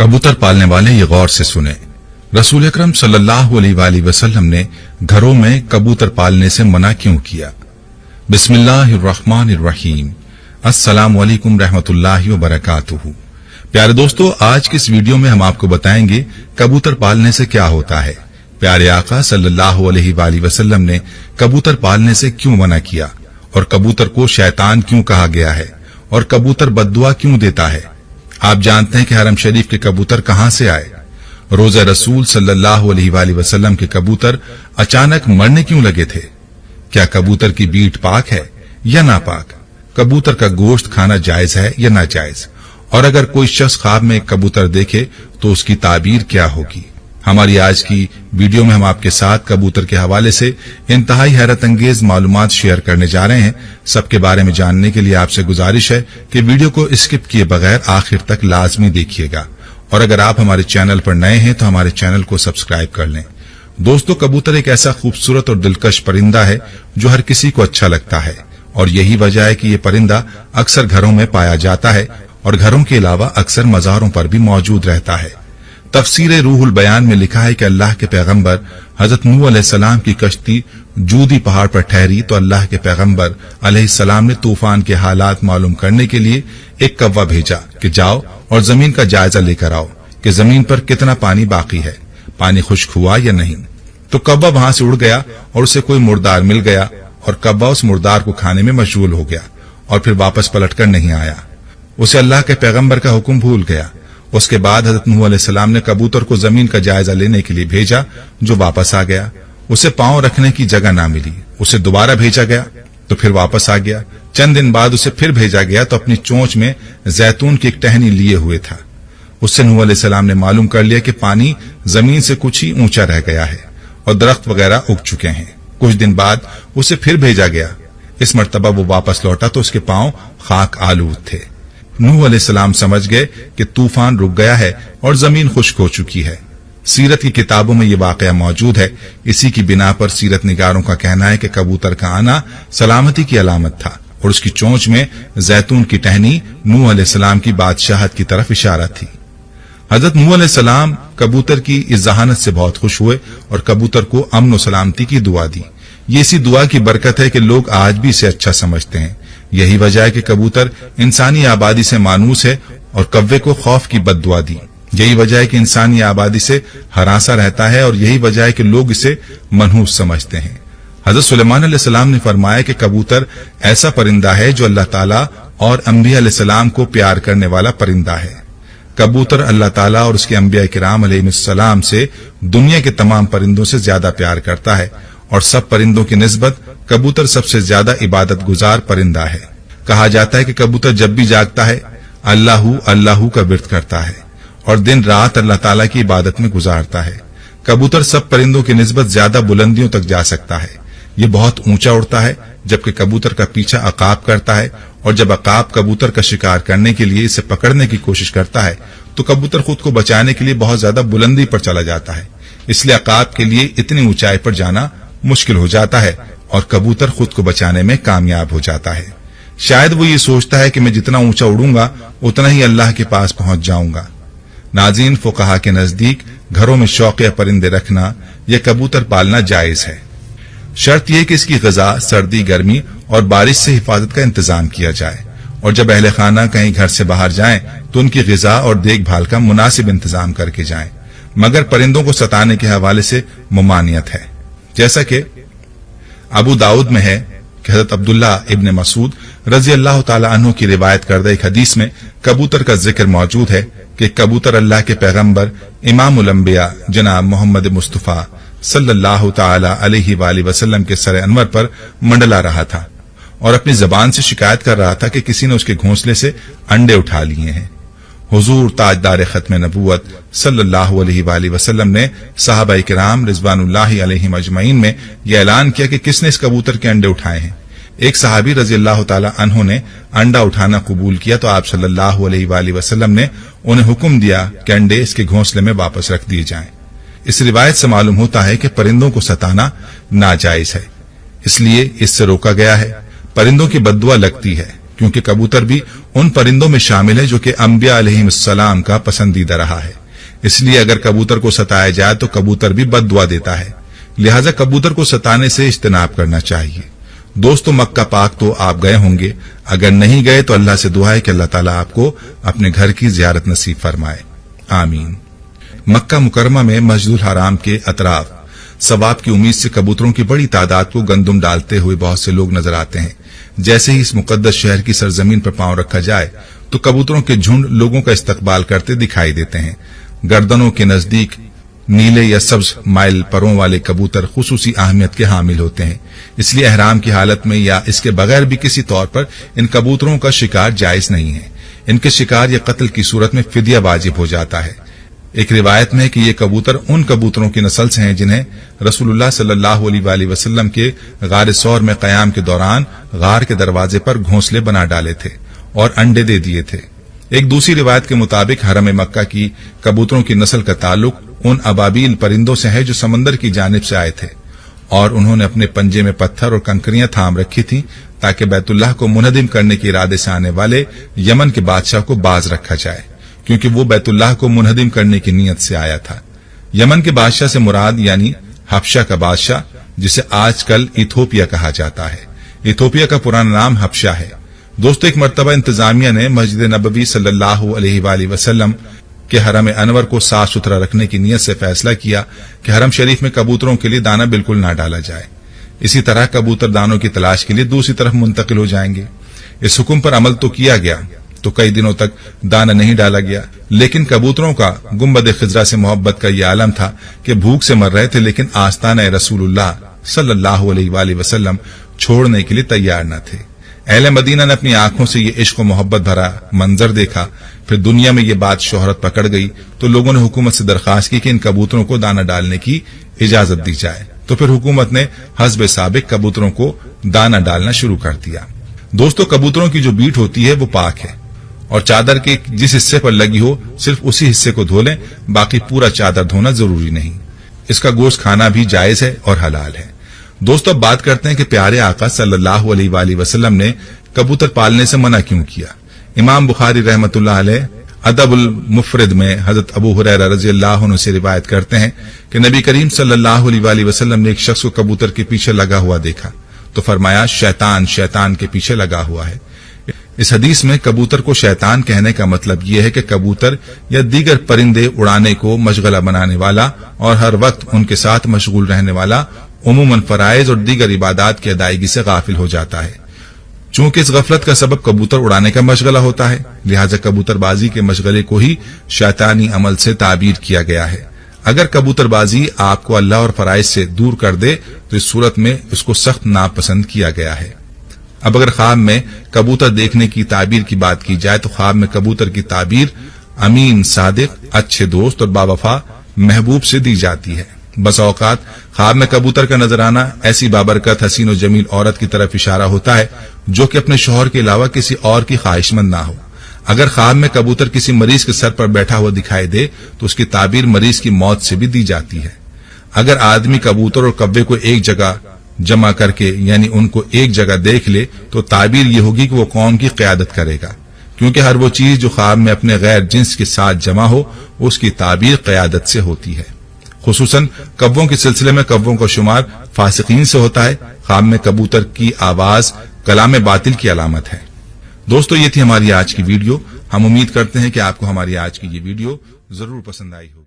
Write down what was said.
कबूतर पालने वाले ये गौर से सुने। रसूल अकरम सल्लल्लाहु अलैहि वसल्लम ने घरों में कबूतर पालने से मना क्यों किया? बिस्मिल्लाहिर्रहमानिर्रहीम। अस्सलामु अलैकुम रहमतुल्लाहि व बरकातुहू। प्यारे दोस्तों, आज की इस वीडियो में हम आपको बताएंगे कबूतर पालने से क्या होता है। प्यारे आका सल्लल्लाहु अलैहि वसल्लम ने कबूतर पालने से क्यों मना किया, और कबूतर को शैतान क्यों कहा गया है, और कबूतर बद्दुआ क्यों देता है। आप जानते हैं कि हरम शरीफ के कबूतर कहां से आए? रोज़ा रसूल सल्लल्लाहु अलैहि वसल्लम के कबूतर अचानक मरने क्यों लगे थे? क्या कबूतर की बीट पाक है या नापाक? कबूतर का गोश्त खाना जायज है या नाजायज? और अगर कोई शख्स ख्वाब में एक कबूतर देखे तो उसकी ताबीर क्या होगी? हमारी आज की वीडियो में हम आपके साथ कबूतर के हवाले से इंतहाई हैरत अंगेज मालूमात शेयर करने जा रहे हैं। सबके बारे में जानने के लिए आपसे गुजारिश है कि वीडियो को स्किप किए बगैर आखिर तक लाजमी देखिएगा, और अगर आप हमारे चैनल पर नए हैं तो हमारे चैनल को सब्सक्राइब कर लें। दोस्तों, कबूतर एक ऐसा खूबसूरत और दिलकश परिंदा है जो हर किसी को अच्छा लगता है, और यही वजह है कि ये परिंदा अक्सर घरों में पाया जाता है और घरों के अलावा अक्सर मज़ारों पर भी मौजूद रहता है। तफसीर रूहुल बयान में लिखा है कि अल्लाह के पैगंबर हजरत नूह अलैहिस्सलाम की कश्ती जूदी पहाड़ पर ठहरी तो अल्लाह के पैगंबर अलैहिस्सलाम ने तूफान के हालात मालूम करने के लिए एक कौवा भेजा कि जाओ और जमीन का जायजा लेकर आओ कि जमीन पर कितना पानी बाकी है, पानी खुश्क हुआ या नहीं। तो कौवा वहां से उड़ गया और उसे कोई मुर्दार मिल गया, और कौवा उस मुर्दार को खाने में मशगूल हो गया और फिर वापस पलटकर नहीं आया। उसे अल्लाह के पैगंबर का हुक्म भूल गया। उसके बाद हजरत नूह अलैहिस्सलाम ने कबूतर को जमीन का जायजा लेने के लिए भेजा, जो वापस आ गया। उसे पांव रखने की जगह ना मिली, उसे दोबारा भेजा गया तो फिर वापस आ गया। चंद दिन बाद उसे फिर भेजा गया तो अपनी चोंच में जैतून की एक टहनी लिए हुए था। उससे नूह अलैहिस्सलाम ने मालूम कर लिया कि पानी जमीन से कुछ ही ऊंचा रह गया है और दरख्त वगैरह उग चुके हैं। कुछ दिन बाद उसे फिर भेजा गया। इस मर्तबा वो वापस लौटा तो उसके पांव खाक आलूद थे। नूह अलैहिस्सलाम समझ गए कि तूफान रुक गया है और जमीन खुश्क हो चुकी है। सीरत की किताबों में ये वाकया मौजूद है। इसी की बिना पर सीरत निगारों का कहना है कि कबूतर का आना सलामती की अलामत था और उसकी चोंच में जैतून की टहनी नूह अलैहिस्सलाम की बादशाहत की तरफ इशारा थी। हजरत नूह अलैहिस्सलाम कबूतर की इस जहानत से बहुत खुश हुए और कबूतर को अमन और सलामती की दुआ दी। ये इसी दुआ की बरकत है कि लोग आज भी इसे अच्छा समझते हैं। यही वजह है कि कबूतर इंसानी आबादी से मानूस है और कव्वे को खौफ की बद्दुआ दी। यही वजह है कि इंसानी आबादी से हरासा रहता है, और यही वजह है कि लोग इसे मनहूस समझते हैं। हजरत सुलेमान अलैहिस्सलाम ने फरमाया कि कबूतर ऐसा परिंदा है जो अल्लाह ताला और अंबिया अलैहिस्सलाम को प्यार करने वाला परिंदा है। कबूतर अल्लाह ताला और उसके अंबिया किराम अलैहिस्सलाम से दुनिया के तमाम परिंदों से ज्यादा प्यार करता है, और सब परिंदों की निस्बत कबूतर सबसे ज्यादा इबादत गुजार परिंदा है। कहा जाता है कि कबूतर जब भी जागता है अल्लाहू अल्लाहू का विर्द करता है और दिन रात अल्लाह ताला की इबादत में गुजारता है। कबूतर सब परिंदों की निस्बत ज्यादा बुलंदियों तक जा सकता है। ये बहुत ऊंचा उड़ता है, जबकि कबूतर का पीछा अकाब करता है, और जब अकाब कबूतर का शिकार करने के लिए इसे पकड़ने की कोशिश करता है तो कबूतर खुद को बचाने के लिए बहुत ज्यादा बुलंदी पर चला जाता है। इसलिए अकाब के लिए इतनी ऊंचाई पर जाना मुश्किल हो जाता है और कबूतर खुद को बचाने में कामयाब हो जाता है। शायद वो ये सोचता है कि मैं जितना ऊंचा उड़ूंगा उतना ही अल्लाह के पास पहुंच जाऊंगा। नाज़रीन, फुक़हा के नजदीक घरों में शौकिया परिंदे रखना या कबूतर पालना जायज है। शर्त यह कि इसकी ग़िज़ा सर्दी, गर्मी और बारिश से हिफाजत का इंतजाम किया जाए, और जब अहले खाना कहीं घर से बाहर जाएं तो उनकी ग़िज़ा और देखभाल का मुनासिब इंतजाम करके जाएं। मगर परिंदों को सताने के हवाले से मुमानियत है। जैसा कि अबू दाऊद में है कि हज़रत अब्दुल्ला इब्न मसूद रज़ी अल्लाह ताला अन्हु की रिवायत करदा एक हदीस में कबूतर का जिक्र मौजूद है कि कबूतर अल्लाह के पैगंबर इमामुल अंबिया जनाब मोहम्मद मुस्तफ़ा सल्लल्लाहु ताला अलैहि वसल्लम के सर अनवर पर मंडला रहा था और अपनी जबान से शिकायत कर रहा था कि किसी ने उसके घोंसले से अंडे उठा लिए हैं। हुजूर ताजदार खत्म नबूवत सल्लल्लाहु अलैहि वसल्लम ने सहाबा किराम रिज़वानुल्लाहि अलैहिम अजमईन में यह ऐलान किया कि किसने इस कबूतर के अंडे उठाए हैं। एक सहाबी रज़ी अल्लाह ताला अन्हु ने अंडा उठाना कबूल किया तो आप सल्लल्लाहु अलैहि वसल्लम ने उन्हें हुक्म दिया कि अंडे इसके घोंसले में वापस रख दिए जाएं। इस रिवायत से मालूम होता है कि परिंदों को सताना नाजायज है, इसलिए इससे रोका गया है। परिंदों की बद्दुआ लगती है क्योंकि कबूतर भी उन परिंदों में शामिल है जो कि अंबिया अलैहिस्सलाम का पसंदीदा रहा है। इसलिए अगर कबूतर को सताया जाए तो कबूतर भी बद्दुआ देता है, लिहाजा कबूतर को सताने से इज्तनाब करना चाहिए। दोस्तों, मक्का पाक तो आप गए होंगे, अगर नहीं गए तो अल्लाह से दुआ है कि अल्लाह ताला आपको अपने घर की जियारत नसीब फरमाए, आमीन। मक्का मुकरमा में मस्जिदुल हराम के अतराफ सवाब की उम्मीद से कबूतरों की बड़ी तादाद को गंदुम डालते हुए बहुत से लोग नजर आते हैं। जैसे ही इस मुकद्दस शहर की सरजमीन पर पांव रखा जाए तो कबूतरों के झुंड लोगों का इस्तकबाल करते दिखाई देते हैं। गर्दनों के नजदीक नीले या सब्ज माइल परों वाले कबूतर खुसूसी अहमियत के हामिल होते हैं, इसलिए एहराम की हालत में या इसके बगैर भी किसी तौर पर इन कबूतरों का शिकार जायज नहीं है। इनके शिकार या कत्ल की सूरत में फिदिया वाजिब हो जाता है। एक रिवायत में है कि ये कबूतर उन कबूतरों की नस्ल से हैं जिन्हें रसूलुल्लाह सल्लल्लाहु अलैहि वसल्लम के गार सौर में कयाम के दौरान गार के दरवाजे पर घोंसले बना डाले थे और अंडे दे दिए थे। एक दूसरी रिवायत के मुताबिक हरम मक्का की कबूतरों की नस्ल का ताल्लुक उन अबाबील परिंदों से है जो समंदर की जानिब से आए थे और उन्होंने अपने पंजे में पत्थर और कंकरियां थाम रखी थीं ताकि बैतुल्लाह को मुनहदिम करने के इरादे से आने वाले यमन के बादशाह को बाज रखा जाए, क्योंकि वो बैतुल्लाह को मुनहदिम करने की नीयत से आया था। यमन के बादशाह से मुराद यानी हबशा का बादशाह, जिसे आजकल इथोपिया कहा जाता है। इथोपिया का पुराना नाम हबशा है। दोस्तों, एक मर्तबा इंतजामिया ने मस्जिद नबवी सल्लल्लाहु अलैहि वसल्लम के हरम अनवर को साफ सुथरा रखने की नीयत से फैसला किया कि हरम शरीफ में कबूतरों के लिए दाना बिल्कुल ना डाला जाए। इसी तरह कबूतर दानों की तलाश के लिए दूसरी तरफ मुंतकिल हो जाएंगे। इस हुक्म पर अमल तो किया गया तो कई दिनों तक दाना नहीं डाला गया, लेकिन कबूतरों का गुंबद खिजरा से मोहब्बत का यह आलम था कि भूख से मर रहे थे, लेकिन आस्ताना रसूलुल्लाह सल्लल्लाहु अलैहि वसल्लम छोड़ने के लिए तैयार न थे। अहले मदीना ने अपनी आंखों से ये इश्क और मोहब्बत भरा मंजर देखा। फिर दुनिया में ये बात शोहरत पकड़ गई तो लोगों ने हुकूमत से दरखास्त की कि इन कबूतरों को दाना डालने की इजाजत दी जाए। तो फिर हुकूमत ने हस्ब साबिक कबूतरों को दाना डालना शुरू कर दिया। दोस्तों, कबूतरों की जो बीट होती है वो पाक है और चादर के जिस हिस्से पर लगी हो सिर्फ उसी हिस्से को धो लें, बाकी पूरा चादर धोना जरूरी नहीं। इसका गोश्त खाना भी जायज है और हलाल है। दोस्तों, अब बात करते हैं कि प्यारे आका सल्लल्लाहु अलैहि वसल्लम ने कबूतर पालने से मना क्यों किया। इमाम बुखारी रहमतुल्लाह अलैह अदबुल मुफरद में हजरत अबू हुरैरा रज़ियल्लाहु अन्हु से रिवायत करते हैं कि नबी करीम सल्लल्लाहु अलैहि वसल्लम ने एक शख्स को कबूतर के पीछे लगा हुआ देखा तो फरमाया, शैतान शैतान के पीछे लगा हुआ है। इस हदीस में कबूतर को शैतान कहने का मतलब यह है कि कबूतर या दीगर परिंदे उड़ाने को मशगला बनाने वाला और हर वक्त उनके साथ मशगूल रहने वाला उमूमन फराइज और दीगर इबादात की अदायगी से गाफिल हो जाता है। चूंकि इस गफलत का सबब कबूतर उड़ाने का मशगला होता है, लिहाजा कबूतरबाजी के मशगले को ही शैतानी अमल से ताबीर किया गया है। अगर कबूतरबाजी आपको अल्लाह और फराइज से दूर कर दे तो इस सूरत में इसको सख्त नापसंद किया गया है। अब अगर ख्वाब में कबूतर देखने की ताबीर की बात की जाए तो ख्वाब में कबूतर की ताबीर अमीन, सादिक, अच्छे दोस्त और बावफा महबूब से दी जाती है। बस औकात ख्वाब में कबूतर का नजर आना ऐसी बाबरकत, हसीन और जमील औरत की तरफ इशारा होता है जो कि अपने शौहर के अलावा किसी और की ख्वाहिशमंद ना हो। अगर ख्वाब में कबूतर किसी मरीज के सर पर बैठा हुआ दिखाई दे तो उसकी ताबीर मरीज की मौत से भी दी जाती है। अगर आदमी कबूतर और कव्वे को एक जगह जमा करके यानी उनको एक जगह देख ले तो ताबीर ये होगी कि वो कौम की क़यादत करेगा, क्योंकि हर वो चीज जो ख्वाब में अपने गैर जिन्स के साथ जमा हो उसकी ताबीर क़यादत से होती है। खुसूसन कव्वों के सिलसिले में कव्वों का शुमार फासिकीन से होता है। ख्वाब में कबूतर की आवाज कलाम बातिल की अलामत है। दोस्तों, ये थी हमारी आज की वीडियो। हम उम्मीद करते हैं कि आपको हमारी आज की ये वीडियो जरूर पसंद आई होगी।